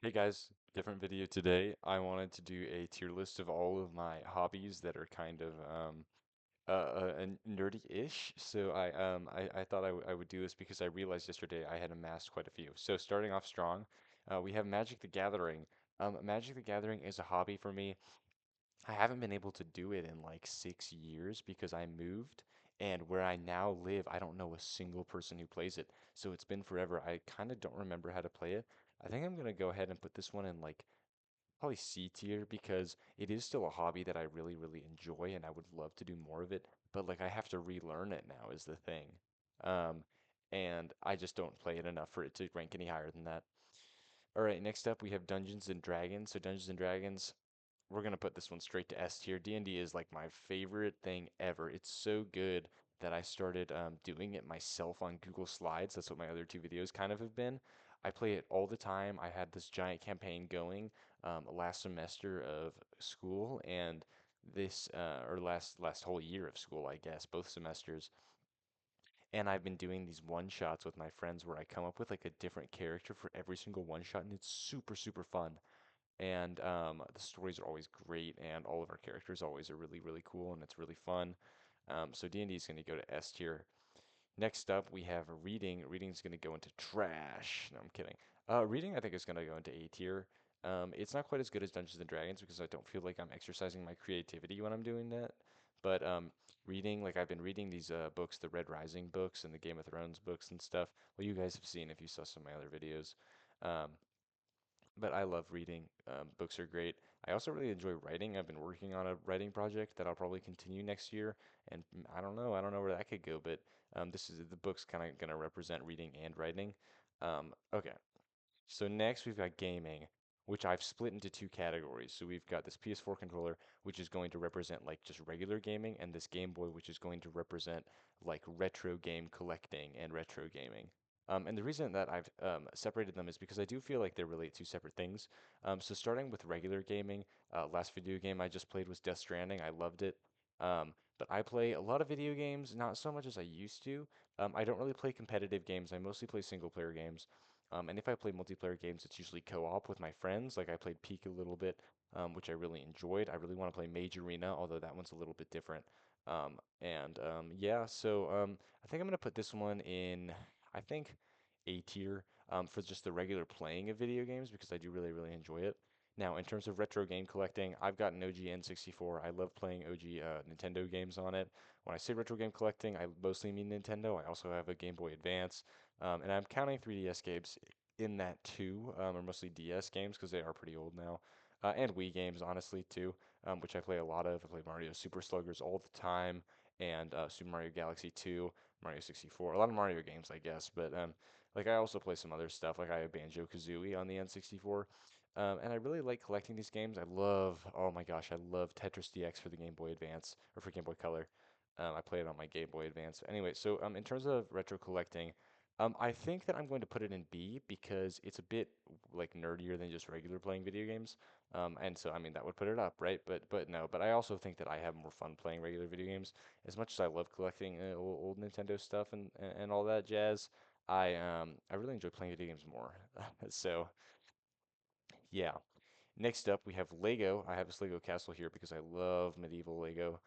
Hey guys, different video today. I wanted to do a tier list of all of my hobbies that are kind of nerdy-ish. So I thought I would do this because I realized yesterday I had amassed quite a few. So starting off strong, we have Magic the Gathering. Magic the Gathering is a hobby for me. I haven't been able to do it in like 6 years because I moved, and where I now live, I don't know a single person who plays it. So it's been forever. I kind of don't remember how to play it. I think I'm gonna go ahead and put this one in like probably C tier because it is still a hobby that I really, really enjoy and I would love to do more of it. But like I have to relearn it now is the thing. Um, and I just don't play it enough for it to rank any higher than that. All right, next up we have Dungeons and Dragons. So Dungeons and Dragons, we're gonna put this one straight to S tier. D&D is like my favorite thing ever. It's so good that I started doing it myself on Google Slides. That's what my other two videos kind of have been. I play it all the time. I had this giant campaign going last semester of school and this or last whole year of school, I guess, both semesters. And I've been doing these one shots with my friends where I come up with like a different character for every single one shot, and it's super, super fun. And the stories are always great, and all of our characters always are really, really cool, and it's really fun. So D&D is going to go to S tier. Next up, we have reading. Reading is going to go into trash. No, I'm kidding. Reading, I think, is going to go into A tier. It's not quite as good as Dungeons and Dragons because I don't feel like I'm exercising my creativity when I'm doing that. But reading, like I've been reading these books, the Red Rising books and the Game of Thrones books and stuff. Well, you guys have seen if you saw some of my other videos. Um, but I love reading. Books are great. I also really enjoy writing. I've been working on a writing project that I'll probably continue next year, and I don't know where that could go, but this is the book's kind of gonna represent reading and writing. Okay, so next we've got gaming, which I've split into two categories. So we've got this PS4 controller, which is going to represent like just regular gaming, and this Game Boy, which is going to represent like retro game collecting and retro gaming. And the reason that I've separated them is because I do feel like they're really two separate things. So starting with regular gaming, last video game I just played was Death Stranding. I loved it. But I play a lot of video games, not so much as I used to. I don't really play competitive games. I mostly play single player games. And if I play multiplayer games, it's usually co-op with my friends. Like I played Peak a little bit, which I really enjoyed. I really want to play Mage Arena, although that one's a little bit different. Yeah, so I think I'm gonna put this one in, I think, A tier for just the regular playing of video games because I do really, really enjoy it. Now, in terms of retro game collecting, I've got an OG N64. I love playing OG Nintendo games on it. When I say retro game collecting, I mostly mean Nintendo. I also have a Game Boy Advance. And I'm counting 3DS games in that too, or mostly DS games because they are pretty old now. And Wii games, honestly, too, which I play a lot of. I play Mario Super Sluggers all the time, and Super Mario Galaxy 2, Mario 64. A lot of Mario games, I guess, but like I also play some other stuff. Like I have Banjo-Kazooie on the N64. And I really like collecting these games. Oh my gosh, I love Tetris DX for the Game Boy Advance or for Game Boy Color. I play it on my Game Boy Advance. Anyway, so in terms of retro collecting, I think that I'm going to put it in B because it's a bit like nerdier than just regular playing video games. And so I mean that would put it up, right? But no, but I also think that I have more fun playing regular video games. As much as I love collecting old Nintendo stuff and all that jazz, I really enjoy playing video games more. So yeah. Next up, we have Lego. I have this Lego castle here because I love medieval Lego.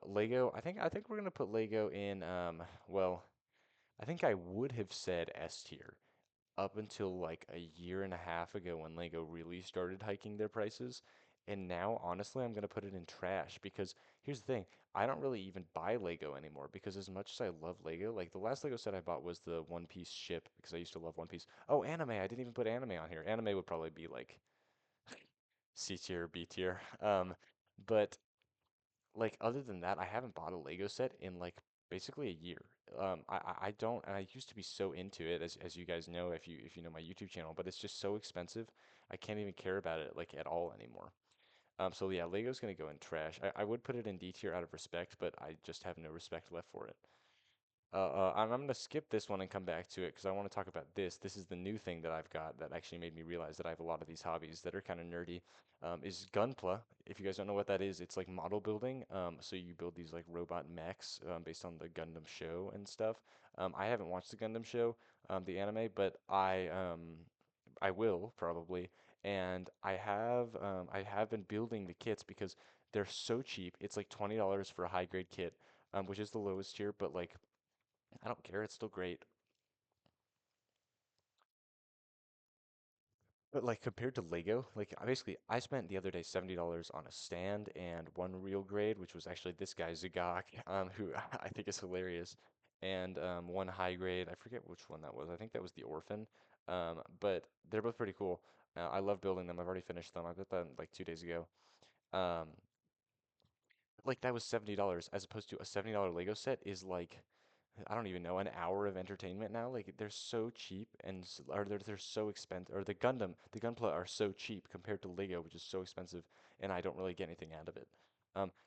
Lego, I think we're gonna put Lego in well, I think I would have said S tier up until like a year and a half ago when Lego really started hiking their prices. And now, honestly, I'm gonna put it in trash because here's the thing, I don't really even buy Lego anymore because as much as I love Lego, like the last Lego set I bought was the One Piece ship because I used to love One Piece. Oh, anime, I didn't even put anime on here. Anime would probably be like C tier, B tier. But like other than that, I haven't bought a Lego set in like basically a year. I don't, and I used to be so into it, as you guys know if you know my YouTube channel, but it's just so expensive. I can't even care about it like at all anymore. So yeah, Lego's gonna go in trash. I would put it in D tier out of respect, but I just have no respect left for it. I'm gonna skip this one and come back to it because I want to talk about this. This is the new thing that I've got that actually made me realize that I have a lot of these hobbies that are kind of nerdy. Is Gunpla. If you guys don't know what that is, it's like model building. So you build these like robot mechs based on the Gundam show and stuff. I haven't watched the Gundam show, the anime, but I will probably, and I have been building the kits because they're so cheap. It's like $20 for a high grade kit, which is the lowest tier, but like I don't care. It's still great. But like compared to Lego, like I spent the other day $70 on a stand and one real grade, which was actually this guy Zagok, who I think is hilarious, and one high grade. I forget which one that was. I think that was the Orphan. But they're both pretty cool. I love building them. I've already finished them. I built them like 2 days ago. Um, like that was $70 as opposed to a $70 Lego set is like I don't even know, an hour of entertainment now. Like they're so cheap and or they're so expensive. Or the Gunpla are so cheap compared to Lego, which is so expensive, and I don't really get anything out of it.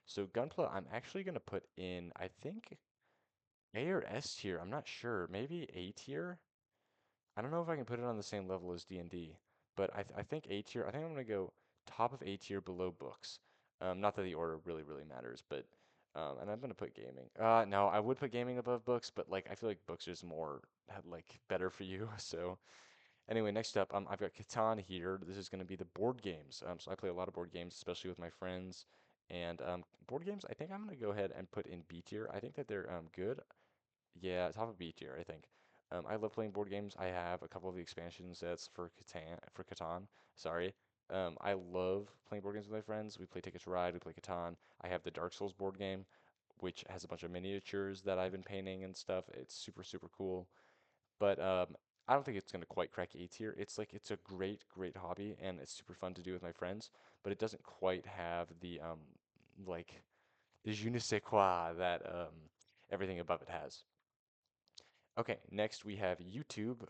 So Gunpla, I'm actually gonna put in, I think A or S tier. I'm not sure. Maybe A tier. I don't know if I can put it on the same level as D&D, but I think A tier. I think I'm gonna go top of A tier below books. Not that the order really matters, but and I'm gonna put gaming. No, I would put gaming above books, but like I feel like books is more like better for you. So anyway, next up, I've got Catan here. This is gonna be the board games. So I play a lot of board games, especially with my friends. And board games, I think I'm gonna go ahead and put in B tier. I think that they're good. Yeah, top of B tier, I think. I love playing board games. I have a couple of the expansion sets for Catan. Sorry. I love playing board games with my friends. We play Ticket to Ride, we play Catan. I have the Dark Souls board game, which has a bunch of miniatures that I've been painting and stuff. It's super cool. But I don't think it's gonna quite crack A tier. It's a great hobby and it's super fun to do with my friends, but it doesn't quite have like the je ne sais quoi that everything above it has. Okay, next we have YouTube,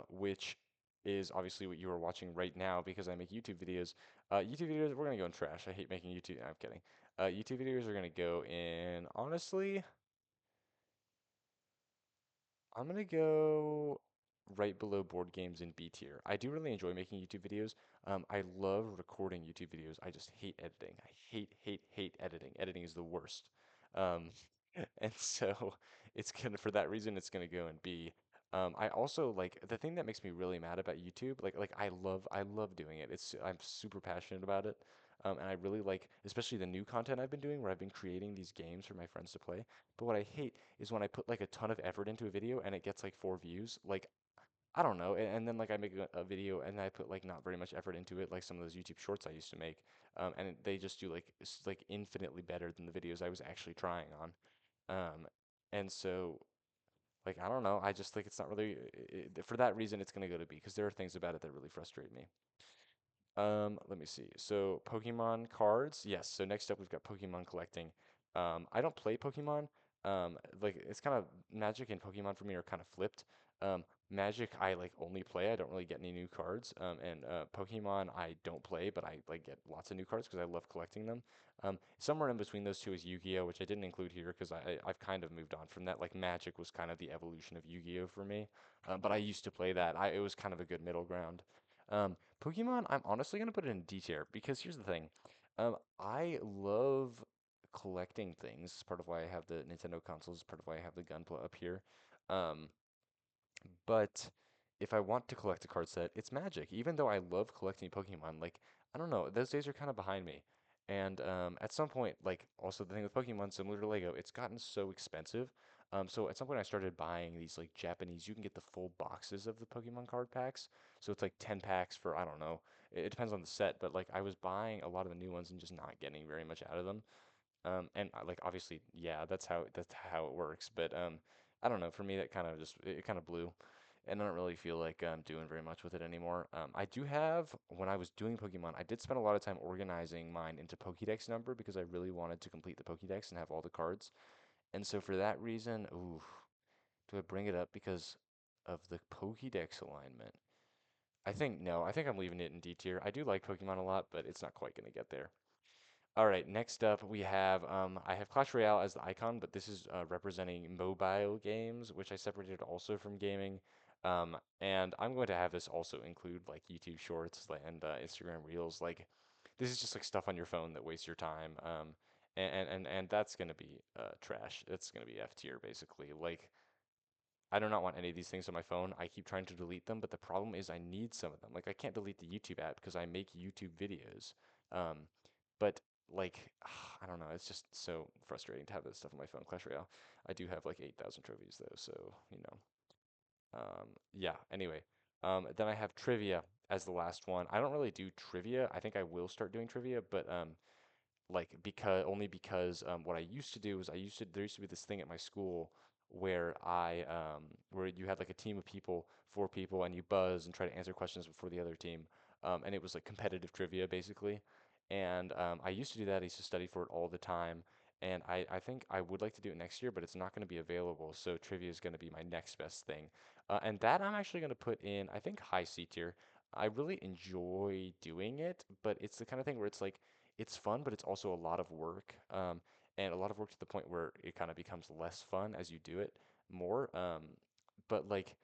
which is obviously what you are watching right now because I make YouTube videos. YouTube videos, we're gonna go in trash. I hate making YouTube. I'm kidding. YouTube videos are gonna go in, honestly, I'm gonna go right below board games in B tier. I do really enjoy making YouTube videos. I love recording YouTube videos. I just hate editing. I hate editing. Editing is the worst. Um, and so for that reason, it's gonna go in B. I also like the thing that makes me really mad about YouTube. Like I love doing it. I'm super passionate about it. And I really like, especially the new content I've been doing, where I've been creating these games for my friends to play. But what I hate is when I put like a ton of effort into a video and it gets like 4 views. Like I don't know, and then like I make a video and I put like not very much effort into it, like some of those YouTube shorts I used to make, they just do like infinitely better than the videos I was actually trying on. And so like I don't know, I just think it's not really for that reason it's gonna go to B because there are things about it that really frustrate me. Let me see. So Pokemon cards. Yes. So next up we've got Pokemon collecting. I don't play Pokemon. Like it's kind of Magic and Pokemon for me are kind of flipped. Magic I like only play. I don't really get any new cards. And Pokemon I don't play, but I like get lots of new cards because I love collecting them. Somewhere in between those two is Yu-Gi-Oh, which I didn't include here because I've kind of moved on from that. Like Magic was kind of the evolution of Yu-Gi-Oh for me. But I used to play that. It was kind of a good middle ground. Pokemon, I'm honestly gonna put it in D tier because here's the thing. I love collecting things. It's part of why I have the Nintendo consoles. It's part of why I have the Gunpla up here. Um, but if I want to collect a card set, it's Magic. Even though I love collecting Pokemon, like I don't know, those days are kind of behind me. And at some point, like also the thing with Pokemon, similar to Lego, it's gotten so expensive. So at some point, I started buying these like Japanese. You can get the full boxes of the Pokemon card packs. So it's like 10 packs for I don't know. It depends on the set, but like I was buying a lot of the new ones and just not getting very much out of them. And like obviously, yeah, that's how it works. But I don't know. For me, that kind of just it kind of blew, and I don't really feel like I'm doing very much with it anymore. I do have when I was doing Pokemon, I did spend a lot of time organizing mine into Pokédex number because I really wanted to complete the Pokédex and have all the cards. And so for that reason, ooh, do I bring it up because of the Pokédex alignment? I think no. I think I'm leaving it in D tier. I do like Pokemon a lot, but it's not quite gonna get there. All right, next up we have I have Clash Royale as the icon, but this is representing mobile games, which I separated also from gaming. And I'm going to have this also include like YouTube Shorts and Instagram Reels. Like this is just like stuff on your phone that wastes your time. And that's gonna be trash. It's gonna be F tier basically. Like I do not want any of these things on my phone. I keep trying to delete them, but the problem is I need some of them. Like I can't delete the YouTube app because I make YouTube videos. Um, but like I don't know, it's just so frustrating to have this stuff on my phone. Clash Royale. I do have like 8,000 trophies though, so you know. Yeah, anyway. Then I have trivia as the last one. I don't really do trivia. I think I will start doing trivia, but like because what I used to do is there used to be this thing at my school where where you had like a team of people, 4 people, and you buzz and try to answer questions before the other team, and it was like competitive trivia basically. And I used to do that. I used to study for it all the time, and I think I would like to do it next year, but it's not going to be available. So trivia is going to be my next best thing, and that I'm actually going to put in I think high C tier. I really enjoy doing it, but it's the kind of thing where it's like it's fun, but it's also a lot of work, and a lot of work to the point where it kind of becomes less fun as you do it more. But like,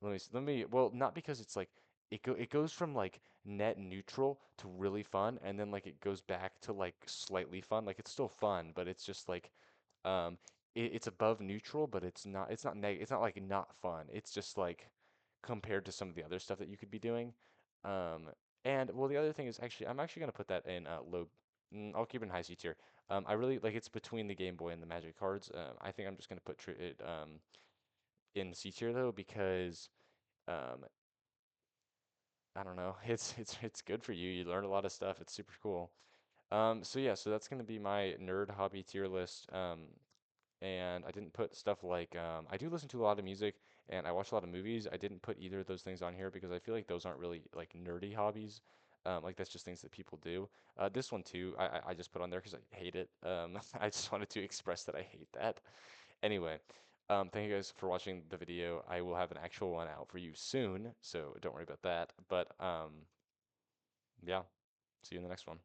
well, not because it's like it goes from like net neutral to really fun, and then like it goes back to like slightly fun. Like it's still fun, but it's just like it's above neutral, but it's not like not fun. It's just like compared to some of the other stuff that you could be doing. Um, and well, the other thing is actually I'm actually gonna put that in low. I'll keep it in high C tier. I really like it's between the Game Boy and the Magic cards. I think I'm just gonna put it in C tier though because um, I don't know. It's good for you. You learn a lot of stuff. It's super cool. So yeah, so that's gonna be my nerd hobby tier list. And I didn't put stuff like I do listen to a lot of music and I watch a lot of movies. I didn't put either of those things on here because I feel like those aren't really like nerdy hobbies. Like that's just things that people do. This one too, I just put on there because I hate it. I just wanted to express that I hate that. Anyway, thank you guys for watching the video. I will have an actual one out for you soon, so don't worry about that. But yeah, see you in the next one.